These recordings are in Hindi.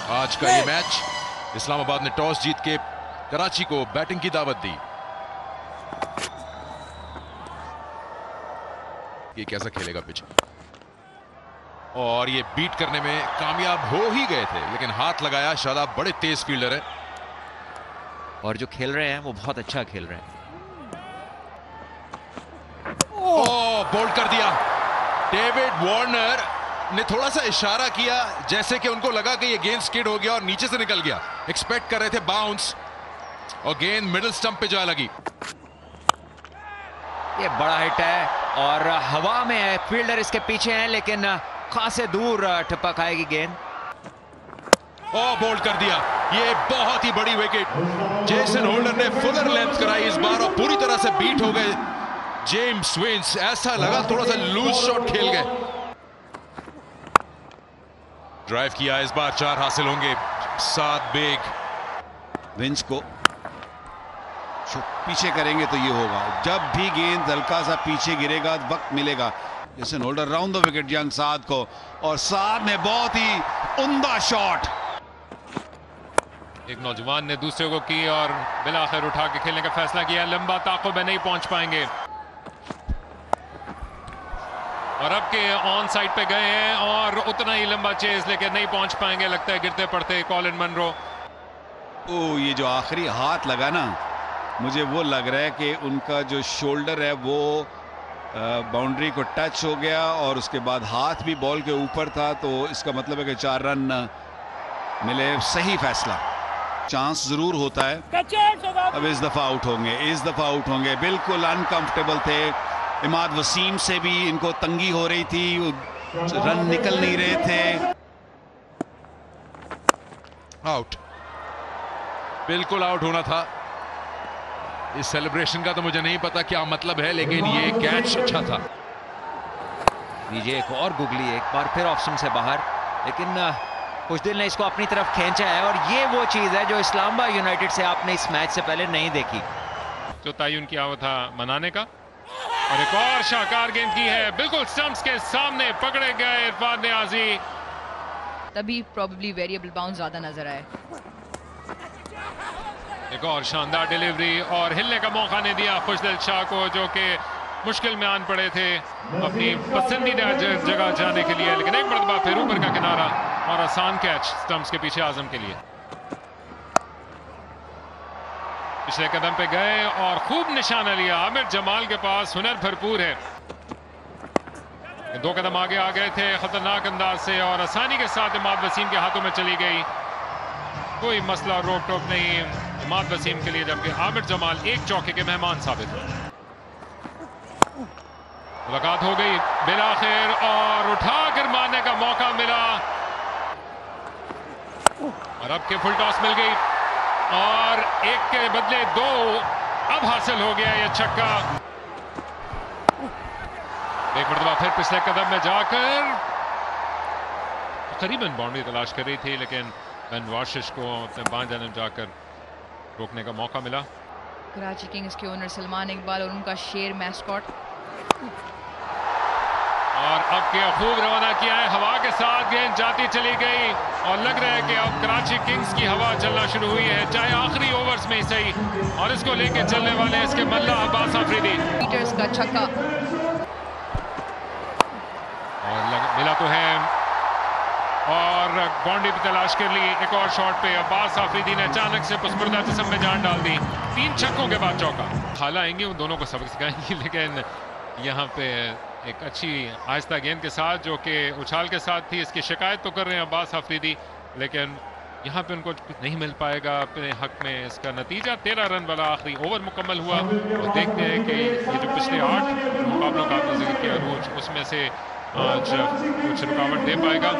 आज का ये मैच इस्लामाबाद ने टॉस जीत के कराची को बैटिंग की दावत दी। ये कैसा खेलेगा पिच, और ये बीट करने में कामयाब हो ही गए थे, लेकिन हाथ लगाया। शादाब बड़े तेज फील्डर है और जो खेल रहे हैं वो बहुत अच्छा खेल रहे हैं। बोल्ड कर दिया। डेविड वार्नर ने थोड़ा सा इशारा किया, जैसे कि उनको लगा कि ये गेंद स्किड हो गया और नीचे से निकल गया। एक्सपेक्ट कर रहे थे बाउंस, और गेंद मिडिल स्टंप पे जा लगी। ये बड़ा हिट है और हवा में है, फील्डर इसके पीछे हैं, लेकिन खासे दूर टप्पा खाएगी गेंद। बोल्ड कर दिया। ये बहुत ही बड़ी विकेट। जेसन होल्डर ने फुलर लेंथ कराई इस बार और पूरी तरह से बीट हो गए जेम्स विंस। ऐसा लगा थोड़ा सा लूज शॉट खेल गए। ड्राइव किया, इस बार 4 हासिल होंगे। 7 बेग। विंस को पीछे करेंगे तो ये होगा। जब भी गेंद हल्का सा पीछे गिरेगा, वक्त मिलेगा। Jason holder round the wicket जंग साद को, और साद ने बहुत ही उम्दा शॉट। एक नौजवान ने दूसरे को की और बिलाखिर उठा के खेलने का फैसला किया। लंबा ताक़ुब में नहीं पहुंच पाएंगे, और अब के ऑन साइड पे गए हैं और उतना ही लंबा चेज लेके नहीं पहुंच पाएंगे, लगता है गिरते पड़ते कॉलिन मनरो। ये जो आखिरी हाथ लगा ना, मुझे वो लग रहा है कि उनका जो शोल्डर है वो बाउंड्री को टच हो गया, और उसके बाद हाथ भी बॉल के ऊपर था, तो इसका मतलब है कि 4 रन मिले। सही फैसला। चांस जरूर होता है। अब इस दफा आउट होंगे, इस दफा आउट होंगे। बिल्कुल अनकंफर्टेबल थे। इमाद वसीम से भी इनको तंगी हो रही थी, रन निकल नहीं रहे थे। आउट, बिल्कुल आउट होना था। इस सेलिब्रेशन का तो मुझे नहीं पता क्या मतलब है, लेकिन ये कैच अच्छा था। नीचे एक और गुगली, एक बार फिर ऑप्शन से बाहर, लेकिन कुछ दिल ने इसको अपनी तरफ खींचा है, और ये वो चीज है जो इस्लामाबाद यूनाइटेड से आपने इस मैच से पहले नहीं देखी। जो तयन किया हुआ था मनाने का, और एक और शाहकार गेंद की है, बिल्कुल स्टंप्स के सामने पकड़े गए इरफान नियाजी। तभी प्रोबेबली वेरिएबल बाउंस ज्यादा नजर आए। एक और शानदार डिलीवरी, और हिलने का मौका नहीं दिया खुशदिल शाह को, जो कि मुश्किल में आन पड़े थे अपनी पसंदीदा जगह जाने के लिए। लेकिन एक मरतबा फिर ऊपर का किनारा और आसान कैच स्टंप्स के पीछे आजम के लिए। पिछले कदम पे गए और खूब निशाना लिया। आमिर जमाल के पास हुनर भरपूर है। 2 कदम आगे आ गए थे खतरनाक अंदाज से, और आसानी के साथ इमाद वसीम के हाथों में चली गई। कोई मसला रोक टोक नहीं इमाद वसीम के लिए, जबकि आमिर जमाल एक चौके के मेहमान साबित हुए। मुलाकात हो गई बिलाखिर, और उठा कर मारने का मौका मिला, और अब के फुल टॉस मिल गई, और एक के बदले 2 अब हासिल हो गया ये छक्का। एक मरतबा फिर पिछले कदम में जाकर करीबन बाउंड्री तलाश कर रही थी, लेकिन बेन वाशिश को अपने बाएं जानब जाकर रोकने का मौका मिला। कराची किंग्स के ओनर सलमान इकबाल और उनका शेर मैस्कॉट, और अब क्या खूब रवाना किया है। हवा के साथ गेंद जाती चली गई, और लग रहा है कि अब कराची किंग्स की हवा चलना शुरू हुई है, चाहे आखिरी ओवर्स में ही सही। और इसको लेके चलने वाले इसके मल्ला अब्बास आफरीदी। पीटर्स का छक्का, और मिला तो है, और बाउंड्री भी तलाश कर ली। एक और शॉट पे अब्बास आफरीदी ने अचानक से पुस्पुर्दा जिस्म में जान डाल दी। 3 छक्कों के बाद चौका। खाला आएंगी, उन दोनों को सबक सिखाएंगी, लेकिन यहाँ पे एक अच्छी आहिस्ता गेंद के साथ, जो कि उछाल के साथ थी, इसकी शिकायत तो कर रहे हैं अब्बास आफरीदी, लेकिन यहाँ पे उनको कुछ नहीं मिल पाएगा अपने हक में। इसका नतीजा 13 रन वाला आखिरी ओवर मुकम्मल हुआ, और देखते हैं कि ये जो पिछले 8 मुकाबलों का आपने जिक्र किया अरूज, उसमें से आज कुछ रुकावट दे पाएगा।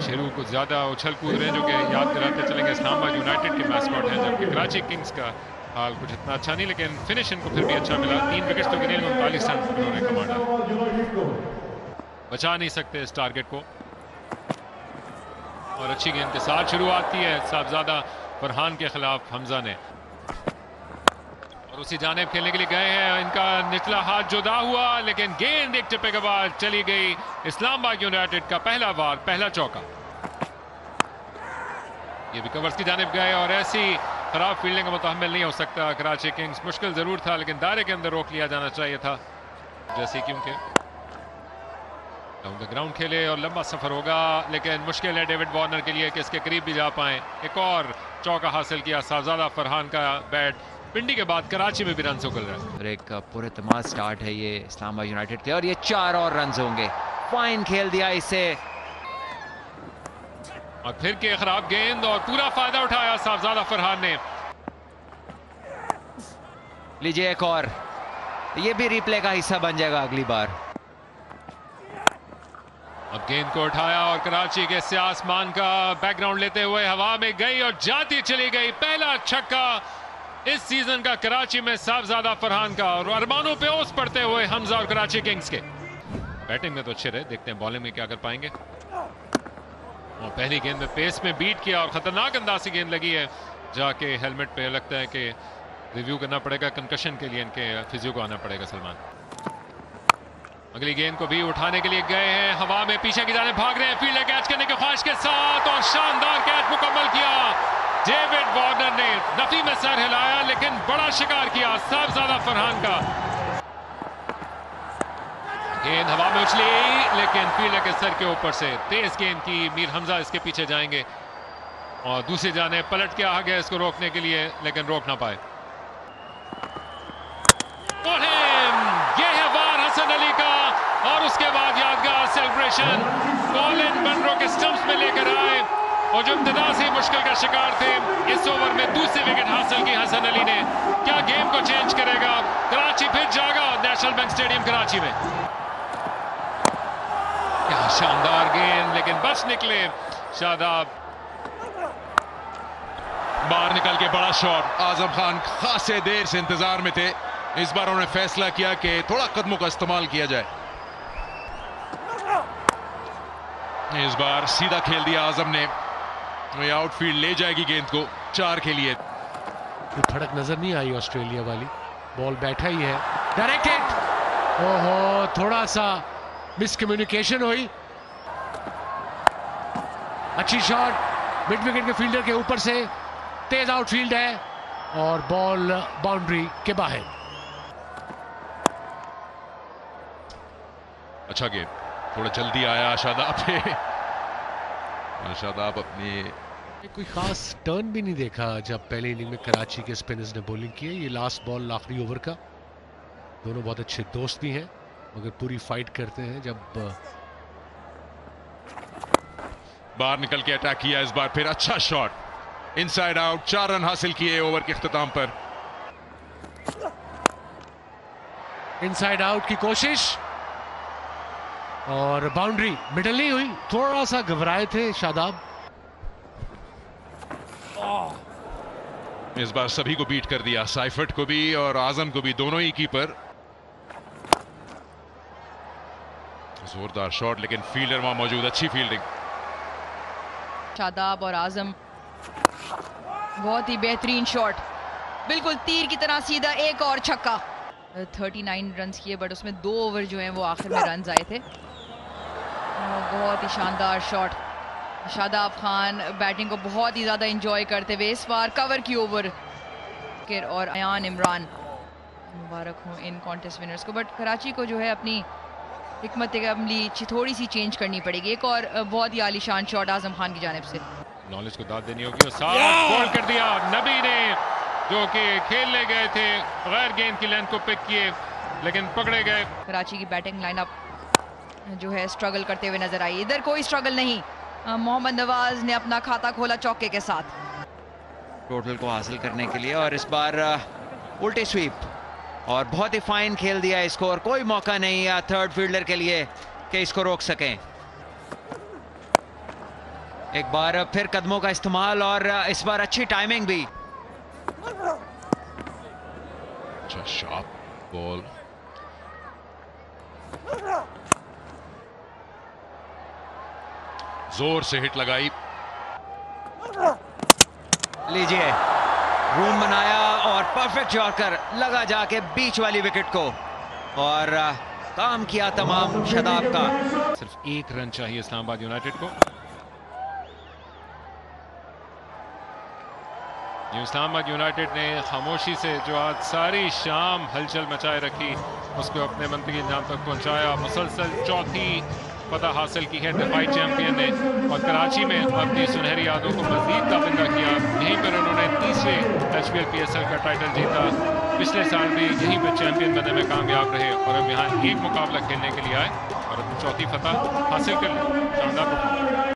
शेरू कुछ ज़्यादा उछल कूद रहे हैं, जो कि याद दिलाते चलेंगे इस्लामाबाद यूनाइटेड के मैस्कॉट हैं, जबकि कराची किंग्स का हाल कुछ इतना अच्छा नहीं, लेकिन फिनिश इनको फिर भी अच्छा मिला। 3 विकेट तो गिने, 39 रन उन्होंने कमाया। बचा नहीं सकते इस टारगेट को, और अच्छी गेंद के साथ शुरुआत की है साहबजादा फरहान के खिलाफ हमजा ने, और उसी जानिब खेलने के लिए गए हैं। इनका निचला हाथ जुदा हुआ, लेकिन गेंद एक टिप्पे के बाद चली गई। इस्लामाबाद यूनाइटेड का पहला वार, पहला चौका। ये भी कवर्स की जानिब गए और ऐसी खराब फील्डिंग का मुतहम्मिल नहीं हो सकता कराची किंग्स। मुश्किल जरूर था लेकिन दायरे के अंदर रोक लिया जाना चाहिए था, जैसे क्योंकि डाउन द ग्राउंड खेले और लंबा सफर होगा, लेकिन मुश्किल है डेविड वार्नर के लिए कि इसके करीब भी जा पाए। एक और चौका हासिल किया साहबजादा फरहान का बैट। पिंडी के बाद कराची में भी रन उगल रहा है और एक पूरे तमाम स्टार्ट है ये इस्लामाबाद यूनाइटेड के, और ये 4 और रन होंगे। फाइन खेल दिया इसे, और फिर के खराब गेंद और पूरा फायदा उठाया साहबजादा फरहान ने। लीजिए एक और, ये भी रिप्ले का हिस्सा बन जाएगा अगली बार। अब गेंद को उठाया और कराची के सियासमान का बैकग्राउंड लेते हुए हवा में गई और जाती चली गई। पहला छक्का इस सीजन का कराची में साहबजादा फरहान का, और अरमानों पे ओस पड़ते हुए हमजा और कराची किंग्स के। बैटिंग में तो अच्छे रहे, देखते हैं बॉलिंग में क्या कर पाएंगे। और पहली गेंद में पेस में बीट किया और खतरनाक अंदाज से गेंद लगी है, जाके हेलमेट पे लगता है कि रिव्यू करना पड़ेगा, कंकशन के लिए इनके फिजियो को आना पड़ेगा सलमान। अगली गेंद को भी उठाने के लिए गए हैं, हवा में पीछे की जाने भाग रहे हैं, फील्डर कैच करने की ख्वाहिश के साथ, और शानदार कैच मुकम्मल किया डेविड वार्नर ने। नफी में सर हिलाया लेकिन बड़ा शिकार किया साहबजादा फरहान का। गेंद हवा में उछली लेकिन फील्डर के सर के ऊपर से तेज गेंद की। मीर हमजा इसके पीछे जाएंगे और दूसरी जाने पलट के आ गया इसको रोकने के लिए, लेकिन रोक ना पाए। ये है वार हसन अली का, और उसके बाद यादगार सेलिब्रेशन। कॉलिन बनरो के स्टंप्स में लेकर आए और जो इब्तिदा से मुश्किल का शिकार थे, इस ओवर में दूसरी विकेट हासिल की हसन अली ने। क्या गेम को चेंज करेगा? कराची फिर जागा नेशनल बैंक स्टेडियम कराची में। क्या शानदार गेंद, लेकिन बच निकले शादाब। बाहर निकल के बड़ा शॉट। आजम खान खासे देर से इंतजार में थे, इस बार उन्होंने फैसला किया कि थोड़ा कदमों का इस्तेमाल किया जाए। इस बार सीधा खेल दिया आजम ने, आउटफील्ड ले जाएगी गेंद को 4 के लिए। कोई धड़क नजर नहीं आई ऑस्ट्रेलिया वाली, बॉल बैठा ही है, डायरेक्टेड। ओहो, थोड़ा सा मिसकम्युनिकेशन हुई। अच्छी शॉट मिड विकेट के फील्डर के ऊपर से, तेज आउटफील्ड है और बॉल बाउंड्री के बाहर। अच्छा गेम, थोड़ा जल्दी आया शादाब पे। शादाब अपनी कोई खास टर्न भी नहीं देखा जब पहले इनिंग में कराची के स्पिनर्स ने बॉलिंग की है। ये लास्ट बॉल आखिरी ओवर का। दोनों बहुत अच्छे दोस्त भी हैं मगर पूरी फाइट करते हैं जब बाहर निकल के अटैक किया। इस बार फिर अच्छा शॉट, इनसाइड आउट। 4 रन हासिल किए ओवर के इख्तिताम पर। इनसाइड आउट की कोशिश और बाउंड्री, मिडल नहीं हुई। थोड़ा सा घबराए थे शादाब। इस बार सभी को बीट कर दिया, साइफर्ट को भी और आजम को भी, दोनों ही कीपर। जोरदार शॉट लेकिन फील्डर वहां मौजूद, अच्छी फील्डिंग। शादाब और आजम, बहुत ही बेहतरीन शॉट, बिल्कुल तीर की तरह सीधा। एक और छक्का। 39 रन किए बट उसमें 2 ओवर जो हैं वो आखिर में रन आए थे। बहुत ही शानदार शॉट। शादाब खान बैटिंग को बहुत ही ज़्यादा इंजॉय करते हुए इस बार कवर की ओवर। और अयान इमरान, मुबारक हो इन कॉन्टेस्ट विनर्स को। बट कराची को जो है अपनी हिकमत अमली थोड़ी सी चेंज करनी पड़ेगी। एक और बहुत ही आलीशान शॉट आजम खान की जानिब से। नॉलेज को दाद देनी होगी और साफ बॉल कर दिया नबी ने, जो कि खेलने गए थे, गैर गेंद की लेंथ को पिक किए लेकिन पकड़े गए। कराची की बैटिंग लाइनअप जो है स्ट्रगल करते हुए नजर आई। इधर कोई स्ट्रगल नहीं, मोहम्मद नवाज ने अपना खाता खोला चौके के साथ टोटल को हासिल करने के लिए। और इस बार उल्टी स्वीप और बहुत ही फाइन खेल दिया इसको, और कोई मौका नहीं है थर्ड फील्डर के लिए कि इसको रोक सकें। एक बार फिर कदमों का इस्तेमाल और इस बार अच्छी टाइमिंग भी। अच्छा शार्प बॉल, जोर से हिट लगाई। लीजिए, रूम बनाया और परफेक्ट यॉर्कर लगा जाके बीच वाली विकेट को, और काम किया तमाम शादाब का। सिर्फ 1 रन चाहिए इस्लामाबाद यूनाइटेड को। इस्लामाबाद यूनाइटेड ने खामोशी से जो आज सारी शाम हलचल मचाए रखी उसको अपने मंतकी अंजाम तक पहुंचाया। मुसलसल चौथी फतह हासिल की है डिफाइट चैंपियन ने और कराची में अपनी सुनहरी यादों को मजीद ताबिंदा किया। यहीं पर उन्होंने तीसरे HPL PSL का टाइटल जीता। पिछले साल भी यहीं पर चैंपियन बनने में कामयाब रहे और अब यहाँ एक मुकाबला खेलने के लिए आए और अपनी चौथी फतह हासिल कर ली। शानदार परफॉर्मेंस।